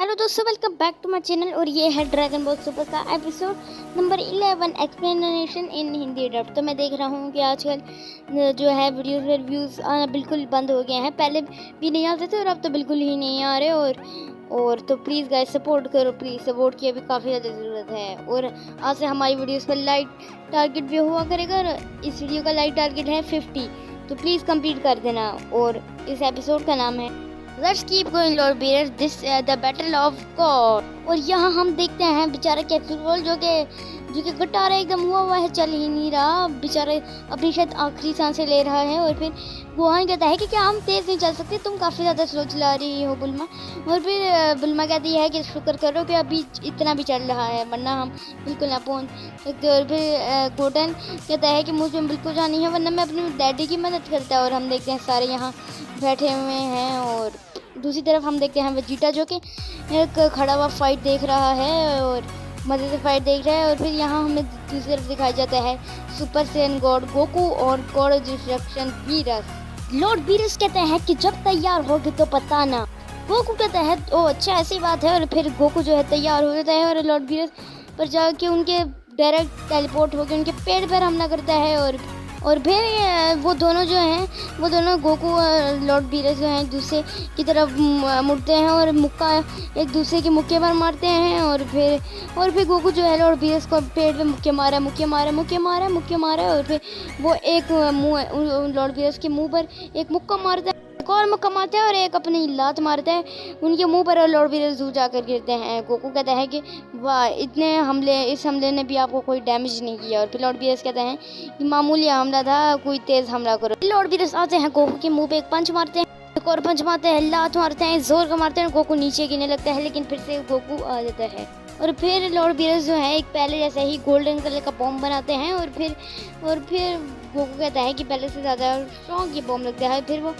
Hello दोस्तों, welcome back to my channel. और ये है ड्रैगन बॉल सुपर का episode number 11 explanation in Hindi dub. तो मैं देख रहा हूँ कि आजकल जो है वीडियोस रिव्यूज़ आना बिल्कुल बंद हो गए हैं। पहले भी नहीं आते थे और अब तो बिल्कुल ही नहीं आ रहे। और तो प्लीज़ गाइस सपोर्ट करो, प्लीज़ सपोर्ट की अभी काफ़ी ज़्यादा ज़रूरत है। और आज से हमारी वीडियोस पर लाइक टारगेट भी हुआ करेगा। और इस वीडियो का लाइक टारगेट है 50, तो प्लीज़ कंप्लीट कर देना। और इस एपिसोड का नाम है Let's keep going Lord Beers, this the battle of God। और यहाँ हम देखते हैं बेचारा कैप्सूल जो कि गटारा एकदम हुआ है, चल ही नहीं रहा बेचारा, अपनी शायद आखिरी सांसें ले रहा है। और फिर गोहान कहता है कि क्या हम तेज़ नहीं चल सकते, तुम काफ़ी ज़्यादा स्लो चला रही हो बुल्मा। और फिर बुल्मा कहती है कि शुक्र करो कि अभी इतना भी चल रहा है, वरना हम बिल्कुल ना पहुँच सकते। और फिर गोटन कहता है कि मुझे बिल्कुल जानी है, वरना मैं अपने डैडी की मदद करता है। और हम देखते हैं सारे यहाँ बैठे हुए हैं। और दूसरी तरफ हम देखते हैं वेजिटा जो कि एक खड़ा हुआ फाइट देख रहा है और मज़े से फाइट देख रहा है। और फिर यहाँ हमें दूसरी तरफ दिखाया जाता है सुपर सैयन गॉड गोकू और God destruction Beerus. Lord Beerus कहते हैं कि जब तैयार होगी तो बताना। गोकू कहता है ओ अच्छा ऐसी बात है। और फिर गोकू जो है तैयार हो जाता है और लॉर्ड बीरस पर जाके उनके डायरेक्ट टेलीपोर्ट होकर उनके पेड़ पर हमला करता है। और फिर वो दोनों जो हैं, वो दोनों गोकू और लॉर्ड बीरस जो हैं दूसरे की तरफ मुड़ते हैं और मुक्का एक दूसरे के मुक्के पर मारते हैं। और फिर गोकू जो है लॉर्ड बीरस को पेड़ पे मुक्के मारा। और फिर वो एक मुँह लॉर्ड बीरस के मुंह पर एक मुक्का मारता है, एक और मुक्का मारता है और एक अपनी लात मारता है उनके मुंह पर। और लॉर्ड बीरस दूर जाकर गिरते हैं। गोकू कहता है कि वाह इस हमले ने भी आपको कोई डैमेज नहीं किया। और फिर लॉर्ड बीरस कहते हैं कि मामूली हमला था, कोई तेज हमला करो। लॉर्ड बीरस आते हैं, गोकू के मुंह पे एक पंच मारते हैं, एक और पंच मारते हैं, लात मारते हैं, जोर का मारते हैं। गोकू नीचे गिरने लगता है, लेकिन फिर से गोकू आ जाता है। और फिर लॉर्ड बीरस जो है एक पहले जैसे ही गोल्डन कलर का बॉम्ब बनाते हैं। और फिर गोकू कहता है कि पहले से ज़्यादा स्ट्रॉन्ग ये बॉम्ब लगता है। फिर वो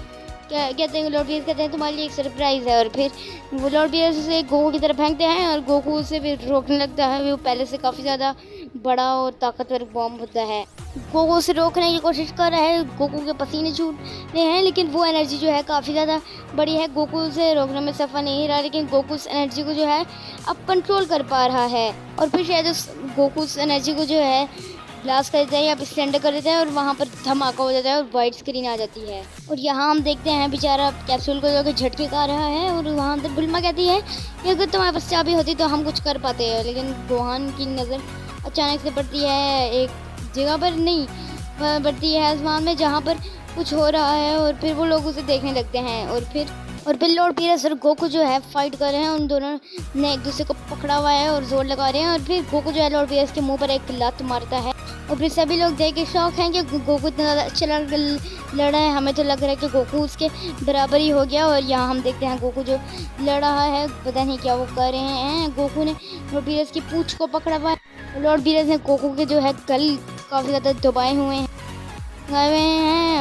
क्या कहते हैं, लॉर्ड बीरस कहते हैं तुम्हारे लिए एक सरप्राइज़ है। और फिर वो लॉर्ड बीरस उसे गोकू की तरफ फेंकते हैं और गोकू उसे भी रोकने लगता है। वो पहले से काफ़ी ज़्यादा बड़ा और ताकतवर बॉम्ब होता है। गोकू उसे रोकने की कोशिश कर रहा है, गोकू के पसीने छूट रहे हैं, लेकिन वो एनर्जी जो है काफ़ी ज़्यादा बड़ी है। गोकू उसे रोकने में सफल नहीं रहा, लेकिन गोकू उस एनर्जी को जो है अब कंट्रोल कर पा रहा है। और फिर शायद उस गोकू उस एनर्जी को जो है ब्लास्ट कर देता है या स्टैंड कर देता है और वहाँ पर धमाका हो जाता है और वाइट स्क्रीन आ जाती है। और यहाँ हम देखते हैं बेचारा कैप्सूल को जो कि झटके खा रहा है। और वहाँ अंदर बुल्मा कहती है कि अगर तुम्हारे पास चाबी होती तो हम कुछ कर पाते हैं। लेकिन गोहान की नज़र अचानक से पड़ती है एक जगह पर, नहीं पड़ती है आसमान में जहाँ पर कुछ हो रहा है। और फिर वो लोग उसे देखने लगते हैं। और फिर लॉर्ड बीरस और गोकू जो है फाइट कर रहे हैं, उन दोनों ने एक दूसरे को पकड़ा हुआ है और जोर लगा रहे हैं। और फिर गोकू जो है लॉर्ड बीरस के मुंह पर एक लात मारता है। और फिर सभी लोग देख के शौक हैं कि गोकू इतना ज़्यादा अच्छा लड़ा है, हमें तो लग रहा है कि गोकू उसके बराबर ही हो गया। और यहाँ हम देखते हैं गोकू जो लड़ रहा है, पता नहीं क्या वो कर रहे हैं। गोकू ने लॉर्ड बीरस की पूंछ को पकड़ा हुआ है, लॉर्ड बीरस ने गोकू के जो है गल काफ़ी ज़्यादा दबाए हुए हैं।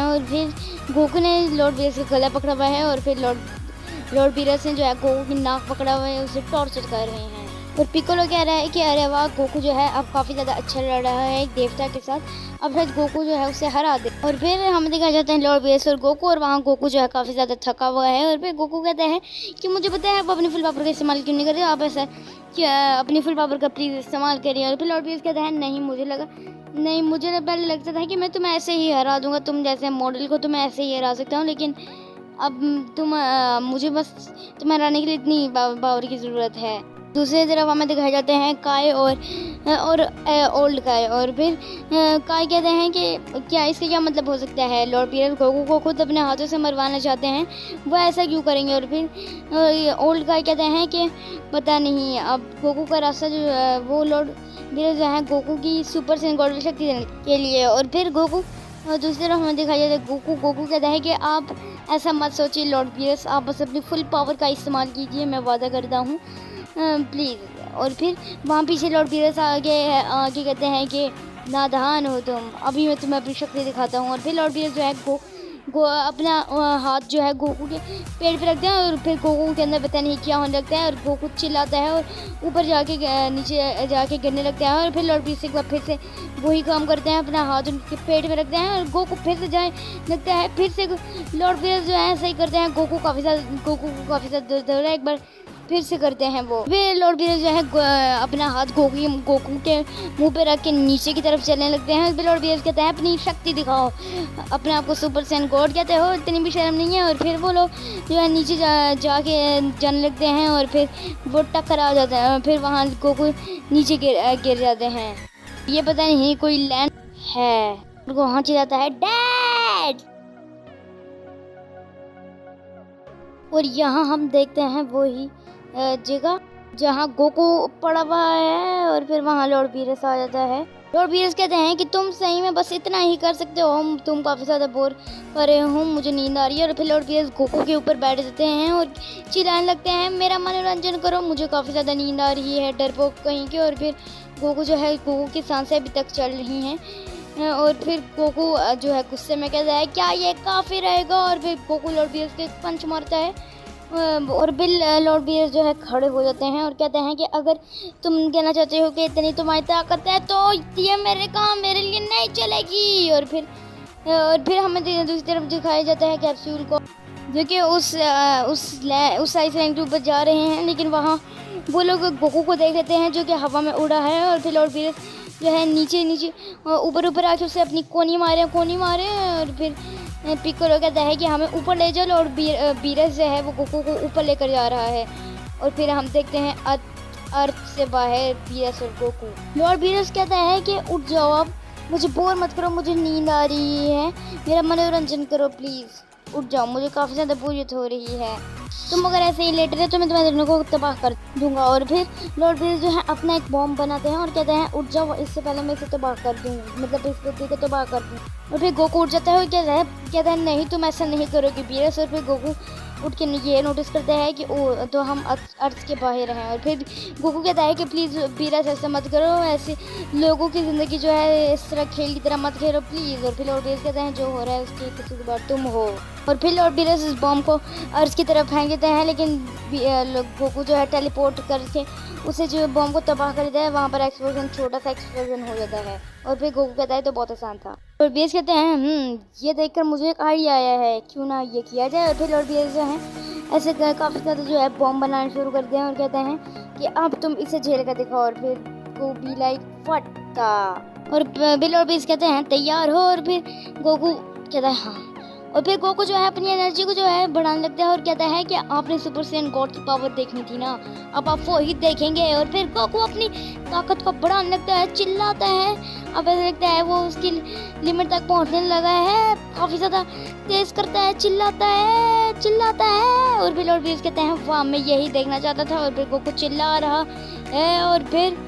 और फिर गोकू ने लॉर्ड बीरस का गला पकड़ा हुआ है। और फिर लॉर्ड बीरस ने जो है गोकू की नाक पकड़ा हुआ है, उसे टॉर्चर कर रहे हैं। और पिकोलो कह रहा है कि अरे वाह गोकू जो है अब काफ़ी ज़्यादा अच्छा लड़ रहा है एक देवता के साथ, अब शायद गोकू जो है उसे हरा दे। और फिर हमें दिखाया जाता है लॉर्ड बीरस और गोकू, और वहाँ गोकू जो है काफ़ी ज़्यादा थका हुआ है। और फिर गोकू कहता है कि मुझे पता है आप अपनी फुल पावर का इस्तेमाल क्यों नहीं कर रहे, आप ऐसा क्या अपनी फुल पावर का प्लीज़ इस्तेमाल करिए। और फिर लॉर्ड बीरस कहता है नहीं मुझे पहले लगता था कि मैं तुम्हें ऐसे ही हरा दूंगा, तुम जैसे मॉडल को तुम्हें ऐसे ही हरा सकता हूँ, लेकिन अब मुझे बस तुम्हें हराने के लिए इतनी पावर की ज़रूरत है। दूसरी तरफ हमें दिखाए जाते हैं काय और ओल्ड काय। और फिर काय कहते हैं कि क्या इसका क्या मतलब हो सकता है, लॉर्ड बीरस गोकू को खुद अपने हाथों से मरवाना चाहते हैं, वो ऐसा क्यों करेंगे। और फिर ओल्ड काय कहते हैं कि पता नहीं, अब गोकू का रास्ता जो है वो लॉर्ड बीरस जो है गोकू की सुपर सैयन गॉड शक्ति देने के लिए। और फिर गोकू दूसरी तरफ हमें दिखाया जाता है गोकू कहता है कि आप ऐसा मत सोचिए लॉर्ड बीरस, आप बस अपनी फुल पावर का इस्तेमाल कीजिए, मैं वादा करता हूँ प्लीज़। और फिर वहाँ पीछे लॉर्ड बीरस आगे कहते हैं कि नादान हो तुम, अभी मैं तुम्हें अपनी शक्ति दिखाता हूँ। और फिर लॉर्ड बीरस जो है अपना हाथ जो है गोकू के पेड़ पे रखते हैं। और फिर गोकू के अंदर पता नहीं क्या होने लगता है और गोकू चिल्लाता है और ऊपर जाके नीचे जाके गिरने लगता है। और फिर लॉर्ड बीरस एक बार फिर से वही काम करते हैं, अपना हाथ उनके पेट पे रखते हैं और गोकू फिर से जाए लगता है। फिर से लॉर्ड बीरस जो है सही करते हैं, गोकू को काफ़ी ज़्यादा दर्द हो रहा है। एक बार फिर से करते हैं वो। फिर लॉर्ड बीरस जो है अपना हाथ गोकू के मुंह पे रख के नीचे की तरफ चलने लगते हैं। फिर लॉर्ड बीरस कहते हैं अपनी शक्ति दिखाओ, अपने आप को सुपर सैयन गॉड कहते हो, इतनी भी शर्म नहीं है। और फिर वो लोग जो है नीचे जाके जाने लगते हैं और फिर वो टकरा जाते हैं। फिर वहाँ गोकू नीचे गिर जाते हैं। ये पता नहीं कोई लैंड है, वहाँ चिल्लाता है डैड। और यहाँ हम देखते हैं वही जगह जहाँ गोकू पड़ा हुआ है और फिर वहाँ लॉर्ड बीरस आ जाता है। लॉर्ड बीरस कहते हैं कि तुम सही में बस इतना ही कर सकते हो, तुम काफ़ी ज़्यादा बोर कर रहे हो, मुझे नींद आ रही है। और फिर लॉर्ड बीरस गोकू के ऊपर बैठ जाते हैं और चिल्लाने लगते हैं मेरा मनोरंजन करो, मुझे काफ़ी ज़्यादा नींद आ रही है, डरपोक कहीं के। और फिर गोकू जो है, गोकू की सांसें अभी तक चल रही हैं। और फिर गोकू जो है गुस्से में कहता है क्या ये काफ़ी रहेगा। और फिर गोकू लॉर्ड बीरस के पंच मारता है और फिर लॉर्ड बीरस जो है खड़े हो जाते हैं और कहते हैं कि अगर तुम कहना चाहते हो कि इतनी तुम्हारी ताकत है तो ये मेरे काम मेरे लिए नहीं चलेगी। और फिर हमें दूसरी तरफ दिखाया जाता है कैप्सूल को, जो कि उस आइसलैंड के ऊपर जा रहे हैं। लेकिन वहाँ वो लोग गोकू को देख लेते हैं जो कि हवा में उड़ा है। और फिर लॉर्ड बीरस जो है नीचे ऊपर आके उसे अपनी कोनी मारे। और फिर पिकोलो कहता है कि हमें ऊपर ले जाओ। लॉर्ड बीरस जो है वो गोकू को ऊपर लेकर जा रहा है। और फिर हम देखते हैं अर्थ से बाहर बीरस और गोकू। लॉर्ड बीरस कहता है कि उठ जाओ, अब मुझे बोर मत करो, मुझे नींद आ रही है, मेरा मनोरंजन करो प्लीज़, उठ जाओ, मुझे काफ़ी ज़्यादा बोरियत हो रही है, तुम अगर ऐसे ही लेटे रहे तो मैं तुम्हारे दोनों को तबाह कर दूंगा। और फिर लॉर्ड बीरस जो है अपना एक बॉम्ब बनाते हैं और कहते हैं उठ जाओ, इससे पहले मैं इसे तबाह कर दूँ, मतलब इस पृथ्वी को तबाह कर दूँ। और फिर गोकू उठ जाता है और कहता है नहीं तुम ऐसा नहीं करोगे बीरस। और फिर गोकू उठ के ये नोटिस करते हैं कि ओ तो हम अर्थ के बाहर हैं। और फिर गोकू कहता है कि प्लीज़ बीरस ऐसा मत करो, ऐसे लोगों की ज़िंदगी जो है इस तरह खेल की तरह मत खेलो प्लीज़। और फिर लॉर्ड बीरस कहते हैं जो हो रहा है उसकी कसूरवार तुम हो। और फिर लॉर्ड बीरस इस बॉम्ब को अर्थ की तरफ फेंक देते हैं, लेकिन गोकू जो है टेलीपोर्ट करके उसे जो बॉम्ब को तबाह कर देता है। वहाँ पर एक्सप्लोजन, छोटा सा एक्सप्लोजन हो जाता है। और फिर गोकू कहता है तो बहुत आसान था। लॉर्ड बीरस कहते हैं ये देखकर मुझे एक आइडिया आया है, क्यों ना ये किया जाए। और फिर लॉर्ड बीरस जो है ऐसे काफ़ी ज़्यादा जो है बॉम्ब बनाना शुरू करते हैं और कहते हैं कि अब तुम इसे झेल कर दिखाओ। और फिर गोकू बी लाइक फटा। और फिर लॉर्ड बीरस कहते हैं तैयार हो। और फिर गोकू कहता है हाँ। और फिर गोकू जो है अपनी एनर्जी को जो है बढ़ाने लगता है और कहता है कि आपने सुपर सैयन गॉड की पावर देखनी थी ना, अब आप वो ही देखेंगे। और फिर गोकू अपनी ताकत को बढ़ाने लगता है, चिल्लाता है, अब ऐसा लगता है वो उसकी लिमिट तक पहुंचने लगा है, काफ़ी ज़्यादा तेज़ करता है, चिल्लाता है। और फिर लॉर्ड बीरस कहते हैं वाह मैं यही देखना चाहता था। और फिर गोकू चिल्ला रहा है और फिर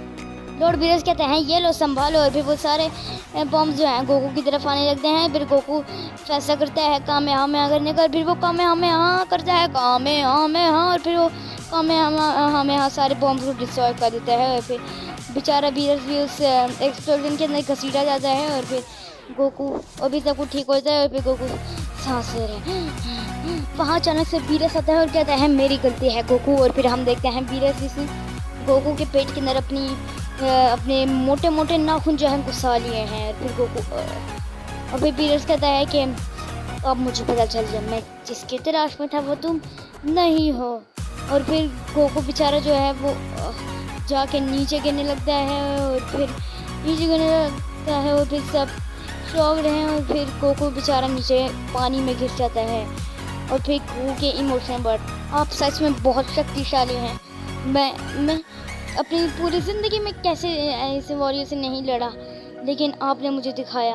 लॉर्ड बीरस कहते हैं ये लो संभालो। और फिर वो सारे बॉम्ब जो हैं गोकू की तरफ आने लगते हैं। फिर गोकू फैसला करता है कामेहामेहा करने का। फिर वो कामेहामेहा करता है, कामेहामेहा। और फिर वो कामेहामेहा सारे बॉम्ब को डिस्ट्रॉय कर देता है। और फिर बेचारा बीरस भी उस एक्सप्लोजन के अंदर घसीटा जाता है। और फिर गोकू अभी सब कुछ ठीक हो जाता है। और फिर गोकू सांस ले रहे हैं, वहाँ अचानक से बीरस आता है और कहता है मेरी गलती है गोकू। और फिर हम देखते हैं बीरस इस गोकू के पेट के अंदर अपने मोटे मोटे नाखून जो हैं घुसा लिए हैं। और फिर गोकू और फिर बीरस कहता है कि अब मुझे पता चल गया मैं जिसकी तलाश में था वो तुम नहीं हो। और फिर गोकू बेचारा जो है वो जाके नीचे गिरने लगता है। और फिर नीचे गिरने लगता है और फिर सब चौंक रहे हैं। और फिर गोकू बेचारा नीचे पानी में गिर जाता है। और फिर गोकू के इमोशन बढ़, आप सच में बहुत शक्तिशाली हैं, मैं अपनी पूरी ज़िंदगी में कैसे ऐसे वॉरियर से नहीं लड़ा, लेकिन आपने मुझे दिखाया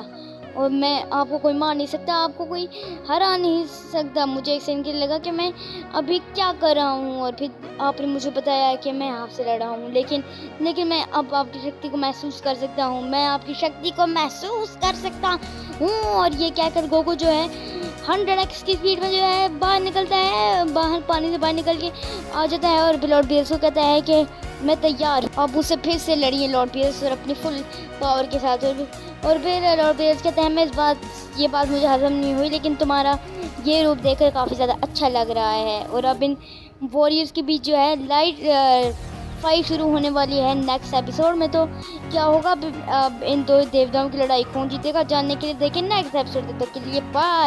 और मैं आपको कोई मार नहीं सकता, आपको कोई हरा नहीं सकता। मुझे एक सेकंड के लिए लगा कि मैं अभी क्या कर रहा हूँ। और फिर आपने मुझे बताया कि मैं आपसे लड़ा हूँ, लेकिन मैं अब आपकी शक्ति को महसूस कर सकता हूँ, मैं आपकी शक्ति को महसूस कर सकता हूँ। और ये कहकर गोकू जो है 100x की स्पीड में जो है बाहर निकलता है, बाहर पानी से बाहर निकल के आ जाता है। और लॉर्ड बीरस को कहता है कि मैं तैयार, अब उसे फिर से लड़िए लॉर्ड बीरस और अपनी फुल पावर के साथ। और फिर लॉर्ड बीरस कहते हैं ये बात मुझे हजम नहीं हुई, लेकिन तुम्हारा ये रूप देखकर काफ़ी ज़्यादा अच्छा लग रहा है। और अब इन वॉरियर्स के बीच जो है लाइट फाइट शुरू होने वाली है नेक्स्ट एपिसोड में। तो क्या होगा अब इन दो देवताओं की लड़ाई कौन जीतेगा जानने के लिए देखें नेक्स्ट एपिसोड। तब तक के लिए बाय।